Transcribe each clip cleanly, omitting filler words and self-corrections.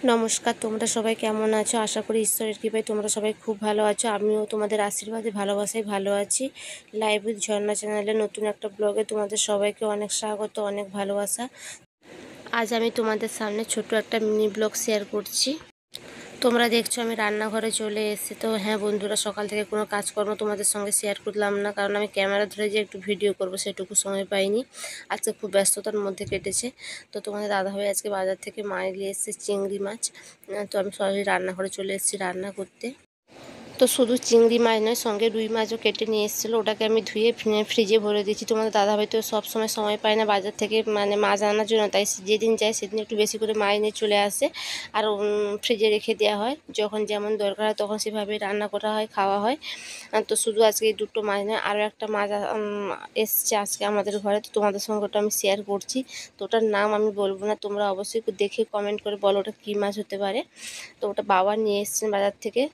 নমস্কার, তোমরা সবাই কেমন আছো? আশা করি ঈশ্বরের কৃপায় তোমরা সবাই খুব ভালো আছো। আমিও তোমাদের আশীর্বাদে ভালোবাসায় ভালো আছি। লাইভ উইথ ঝর্ণা চ্যানেলে নতুন একটা ব্লগে তোমাদের সবাইকে অনেক স্বাগত, অনেক ভালোবাসা। আজ আমি তোমাদের সামনে ছোট একটা মিনি ব্লগ শেয়ার করছি। তোমরা দেখছো আমি রান্নাঘরে চলে এসেছি। তো হ্যাঁ বন্ধুরা, সকাল থেকে কোনো কাজকর্ম তোমাদের সঙ্গে শেয়ার করলাম না, কারণ আমি ক্যামেরা ধরে যে একটু ভিডিও করব সেটুকু সময় পাইনি। আজকে খুব ব্যস্ততার মধ্যে কেটেছে। তো তোমাদের দাদাভাই আজকে বাজার থেকে মাছ নিয়ে এসেছে, চিংড়ি মাছ। তো আমি সরাসরি রান্নাঘরে চলে এসেছি রান্না করতে। তো শুধু চিংড়ি মাছ নয়, সঙ্গে রুই মাছও কেটে নিয়ে এসেছিলো। ওটাকে আমি ধুয়ে ফ্রিজে ভরে দিয়েছি। তোমাদের দাদাভাই তো সব সময় পায় না বাজার থেকে মাছ আনার জন্য, তাই যেদিন যায় সেদিন একটু বেশি করে মাছ নিয়ে চলে আসে আর ফ্রিজে রেখে দেওয়া হয়। যখন যেমন দরকার হয় তখন সেভাবে রান্না করা হয়, খাওয়া হয়। তো শুধু আজকে এই দুটো মাছ নয়, আরও একটা মাছ এসছে আজকে আমাদের ঘরে। তো তোমাদের সঙ্গে ওটা আমি শেয়ার করছি। তো ওটার নাম আমি বলবো না, তোমরা অবশ্যই দেখে কমেন্ট করে বলো ওটা কী মাছ হতে পারে। তো ওটা বাবা নিয়ে এসছেন বাজার থেকে।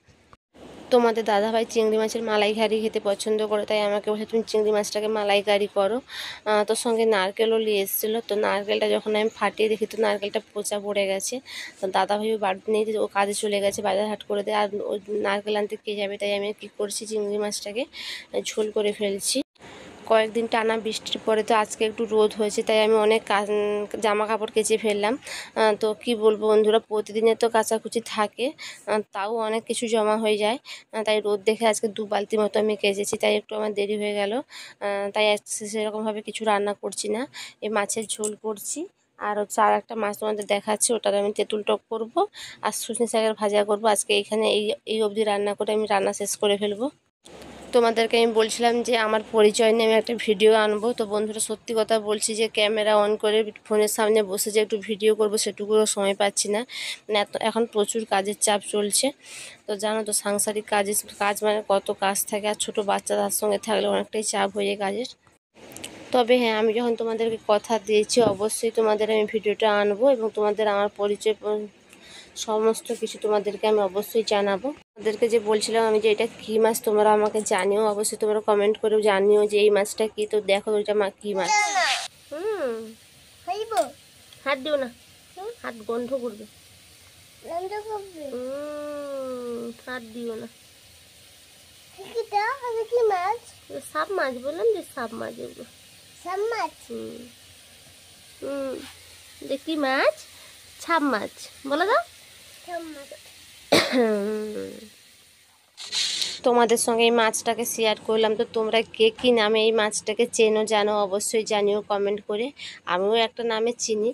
তোমাদের দাদাভাই চিংড়ি মাছের মালাইকারি খেতে পছন্দ করে, তাই আমাকে বলছে তুমি চিংড়ি মাছটাকে মালাইকারি করো। তোর সঙ্গে নারকেলও নিয়ে এসেছিলো। তো নারকেলটা যখন আমি ফাটিয়ে দেখি তো নারকেলটা পচা পড়ে গেছে। তো দাদাভাইও বাড়িতে নেই, ও কাজে চলে গেছে, বাজার হাট করে দেয়। আর ওই নারকেল আনতে কে যাবে, তাই আমি কী করছি, চিংড়ি মাছটাকে ঝোল করে ফেলছি। কয়েকদিন টানা বৃষ্টির পরে তো আজকে একটু রোদ হয়েছে, তাই আমি অনেক জামা কাপড় কেচে ফেললাম। তো কি বলবো বন্ধুরা, প্রতিদিনের তো কাচাকুচি থাকে, তাও অনেক কিছু জমা হয়ে যায়। তাই রোদ দেখে আজকে 2 বালতি মতো আমি কেচেছি, তাই একটু আমার দেরি হয়ে গেল। তাই সেরকমভাবে কিছু রান্না করছি না, এই মাছের ঝোল করছি। আর হচ্ছে আর একটা মাছ তোমাদের দেখাচ্ছি, ওটার আমি তেঁতুল টক করবো আর সজনে শাকের ভাজা করবো। আজকে এইখানে এই অবধি রান্না করে আমি রান্না শেষ করে ফেলবো। তোমাদেরকে আমি বলছিলাম যে আমার পরিচয় নিয়ে আমি একটা ভিডিও আনবো। তো বন্ধুরা, সত্যি কথা বলছি যে ক্যামেরা অন করে ফোনের সামনে বসে যে একটু ভিডিও করব সেটুকুও সময় পাচ্ছি না। মানে এখন প্রচুর কাজের চাপ চলছে। তো জানো তো, সাংসারিক কাজ মানে কত কাজ থাকে, আর ছোটো বাচ্চা তার সঙ্গে থাকলে অনেকটাই চাপ হয়ে যায় কাজের। তবে হ্যাঁ, আমি যখন তোমাদেরকে কথা দিয়েছি অবশ্যই তোমাদের আমি ভিডিওটা আনবো এবং তোমাদের আমার পরিচয় সমস্ত কিছু তোমাদেরকে আমি অবশ্যই জানাবো। তোমাদেরকে যে বলছিলাম আমি যে এটা কী মাছ, তোমরা আমাকে জানিও, অবশ্যই তোমরা কমেন্ট করেও জানিও যে এই মাছটা কী। তো দেখো ওইটা কী মাছ। হাত দিও না, হাত গন্ধ করবে। হাত দিও না। সাপ মাছ বললাম যে, সাপ মাছ এগুলো। দেখি মাছ, ছাপ মাছ বলো তো। তোমাদের সঙ্গে এই মাছটাকে শেয়ার করলাম। তো তোমরা কে কী নামে এই মাছটাকে চেনো জানো অবশ্যই জানিও কমেন্ট করে। আমিও একটা নামে চিনি,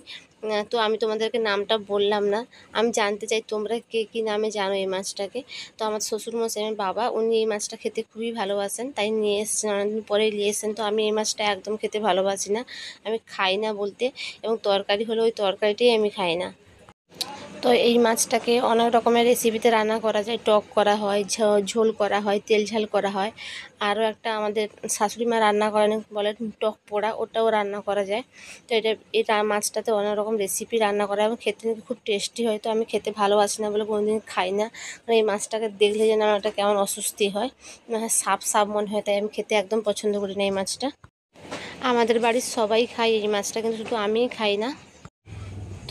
তো আমি তোমাদেরকে নামটা বললাম না। আমি জানতে চাই তোমরা কে কী নামে জানো এই মাছটাকে। তো আমার শ্বশুরমশাই, আমার বাবা, উনি এই মাছটা খেতে খুবই ভালোবাসেন, তাই নিয়ে এসেছেন, অনেকদিন পরেই নিয়ে এসেছেন। তো আমি এই মাছটা একদম খেতে ভালোবাসি না, আমি খাই না বলতে, এবং তরকারি হলে ওই তরকারিটাই আমি খাই না। তো এই মাছটাকে অনেক রকমের রেসিপিতে রান্না করা যায়, টক করা হয়, ঝোল করা হয়, তেল ঝাল করা হয়। আরও একটা আমাদের শাশুড়ি মা রান্না করেন, বলে টক পোড়া, ওটাও রান্না করা যায়। তো এটা মাছটাতে অনেক রকম রেসিপি রান্না করা হয় এবং খেতে খুব টেস্টি হয়। তো আমি খেতে ভালোবাসি না বলে কোনোদিন খাই না, কারণ এই মাছটাকে দেখলে যেন আমার একটা কেমন অস্বস্তি হয়, মানে সাপ সাপ মনে হয়, তাই আমি খেতে একদম পছন্দ করি না এই মাছটা। আমাদের বাড়ির সবাই খায় এই মাছটা, কিন্তু শুধু আমিই খাই না।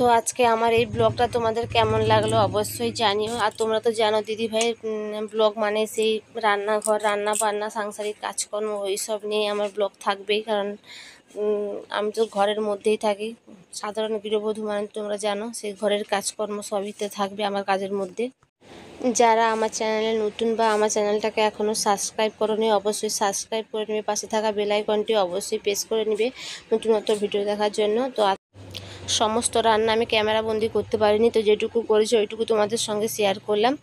তো আজকে আমার এই ব্লগটা তোমাদের কেমন লাগলো অবশ্যই জানিও। আর তোমরা তো জানো দিদিভাইয়ের ব্লগ মানে সেই রান্নাঘর, রান্না বান্না, সাংসারিক কাজকর্ম, এইসব নিয়ে আমার ব্লগ থাকবেই, কারণ আমি তো ঘরের মধ্যেই থাকি। সাধারণ গৃহবধূ মানে তোমরা জানো, সেই ঘরের কাজকর্ম সবইতে থাকবে আমার কাজের মধ্যে। যারা আমার চ্যানেলে নতুন বা আমার চ্যানেলটাকে এখনও সাবস্ক্রাইব করোনি অবশ্যই সাবস্ক্রাইব করে নেবে, পাশে থাকা বেল আইকনটি অবশ্যই প্রেস করে নেবে নতুনত্ব ভিডিও দেখার জন্য। তো সমস্ত রান্না আমি ক্যামেরা বন্দি করতে পারিনি, তো যেটুকু করেছি ওইটুকু তোমাদের সঙ্গে শেয়ার করলাম।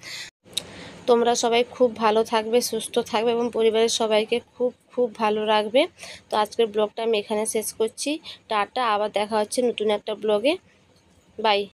তোমরা সবাই খুব ভালো থাকবে, সুস্থ থাকবে এবং পরিবারের সবাইকে খুব খুব ভালো রাখবে। তো আজকের ব্লগটা আমি এখানে শেষ করছি। টাটা, আবার দেখা হচ্ছে নতুন একটা ব্লগে। বাই।